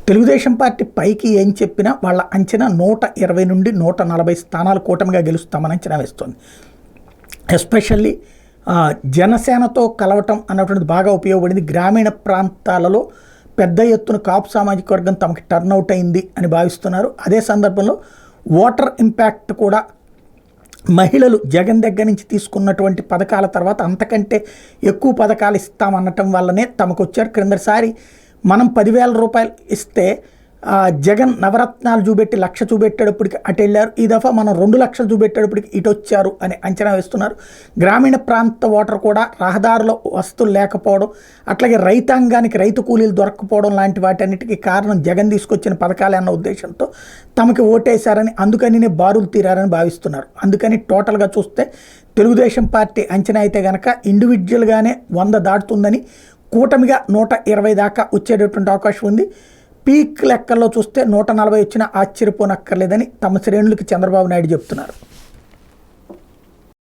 Telugu Desam party పైకి ఏం చెప్పినా వాళ్ళ అంచనా 120 నుండి 140 స్థానాలు కూటమిగా గెలుస్తామని అంచనా వేస్తుంది. ఎస్పెషల్లీ జనసేనతో కలవటం అన్నటువంటిది బాగా ఉపయోగపడింది. గ్రామీణ ప్రాంతాలలో పెద్ద ఎత్తున కాపు సామాజిక వర్గం తమకి టర్న్అవుట్ అయింది అని భావిస్తున్నారు. అదే సందర్భంలో ఓటర్ ఇంపాక్ట్ కూడా మహిళలు జగన్ దగ్గర నుంచి తీసుకున్నటువంటి పథకాల తర్వాత అంతకంటే ఎక్కువ పథకాలు ఇస్తామనటం వల్లనే తమకు వచ్చారు. క్రిందసారి మనం 10,000 రూపాయలు ఇస్తే జగన్ నవరత్నాలు చూపెట్టి 1,00,000 చూపెట్టేటప్పటికి అటు వెళ్ళారు. ఈ దఫా మనం 2,00,000 చూపెట్టేటప్పటికి ఇటు వచ్చారు అని అంచనా వేస్తున్నారు. గ్రామీణ ప్రాంత ఓటర్ కూడా రహదారుల వస్తువులు లేకపోవడం, అట్లాగే రైతాంగానికి రైతు కూలీలు దొరకపోవడం లాంటి వాటన్నిటికీ కారణం జగన్ తీసుకొచ్చిన పథకాలే అన్న ఉద్దేశంతో తమకి ఓటేశారని, అందుకనినే బారులు తీరారని భావిస్తున్నారు. అందుకని టోటల్గా చూస్తే తెలుగుదేశం పార్టీ అంచనా అయితే కనుక ఇండివిజువల్గానే 100 దాటుతుందని, కూటమిగా 120 దాకా వచ్చేటటువంటి అవకాశం ఉంది. పీక్ లెక్కల్లో చూస్తే 140 వచ్చినా ఆశ్చర్యపోనక్కర్లేదని తమ శ్రేణులకి చంద్రబాబు నాయుడు చెప్తున్నారు.